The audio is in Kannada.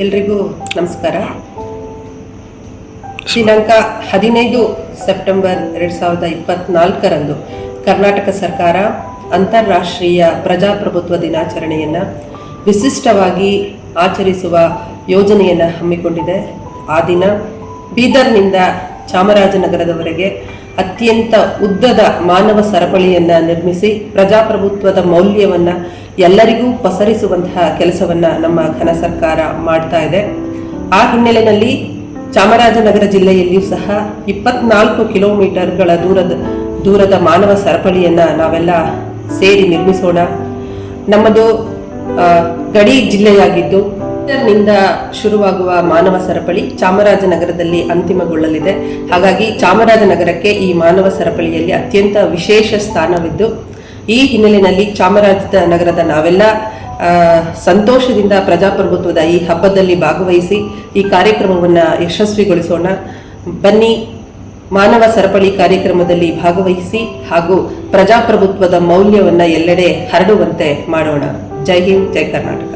ಎಲ್ರಿಗೂ ನಮಸ್ಕಾರ. ದಿನಾಂಕ 15 ಸೆಪ್ಟೆಂಬರ್ 2024ರಂದು ಕರ್ನಾಟಕ ಸರ್ಕಾರ ಅಂತಾರಾಷ್ಟ್ರೀಯ ಪ್ರಜಾಪ್ರಭುತ್ವ ದಿನಾಚರಣೆಯನ್ನು ವಿಶಿಷ್ಟವಾಗಿ ಆಚರಿಸುವ ಯೋಜನೆಯನ್ನು ಹಮ್ಮಿಕೊಂಡಿದೆ. ಆ ದಿನ ಬೀದರ್ನಿಂದ ಚಾಮರಾಜನಗರದವರೆಗೆ ಅತ್ಯಂತ ಉದ್ದದ ಮಾನವ ಸರಪಳಿಯನ್ನು ನಿರ್ಮಿಸಿ ಪ್ರಜಾಪ್ರಭುತ್ವದ ಮೌಲ್ಯವನ್ನು ಎಲ್ಲರಿಗೂ ಪಸರಿಸುವಂತಹ ಕೆಲಸವನ್ನು ನಮ್ಮ ಘನ ಸರ್ಕಾರ ಮಾಡ್ತಾ ಇದೆ. ಆ ಹಿನ್ನೆಲೆಯಲ್ಲಿ ಚಾಮರಾಜನಗರ ಜಿಲ್ಲೆಯಲ್ಲಿಯೂ ಸಹ 24 ಕಿಲೋಮೀಟರ್ಗಳ ದೂರದ ಮಾನವ ಸರಪಳಿಯನ್ನು ನಾವೆಲ್ಲ ಸೇರಿ ನಿರ್ಮಿಸೋಣ. ನಮ್ಮದು ಗಡಿ ಜಿಲ್ಲೆಯಾಗಿದ್ದು ನಿಂದ ಶುರುವಾಗುವ ಮಾನವ ಸರಪಳಿ ಚಾಮರಾಜನಗರದಲ್ಲಿ ಅಂತಿಮಗೊಳ್ಳಲಿದೆ. ಹಾಗಾಗಿ ಚಾಮರಾಜನಗರಕ್ಕೆ ಈ ಮಾನವ ಸರಪಳಿಯಲ್ಲಿ ಅತ್ಯಂತ ವಿಶೇಷ ಸ್ಥಾನವಿದ್ದು, ಈ ಹಿನ್ನೆಲೆಯಲ್ಲಿ ಚಾಮರಾಜನಗರದ ನಾವೆಲ್ಲ ಸಂತೋಷದಿಂದ ಪ್ರಜಾಪ್ರಭುತ್ವದ ಈ ಹಬ್ಬದಲ್ಲಿ ಭಾಗವಹಿಸಿ ಈ ಕಾರ್ಯಕ್ರಮವನ್ನು ಯಶಸ್ವಿಗೊಳಿಸೋಣ. ಬನ್ನಿ, ಮಾನವ ಸರಪಳಿ ಕಾರ್ಯಕ್ರಮದಲ್ಲಿ ಭಾಗವಹಿಸಿ ಹಾಗೂ ಪ್ರಜಾಪ್ರಭುತ್ವದ ಮೌಲ್ಯವನ್ನು ಎಲ್ಲೆಡೆ ಹರಡುವಂತೆ ಮಾಡೋಣ. ಜೈ ಹಿಂದ್, ಜೈ ಕರ್ನಾಟಕ.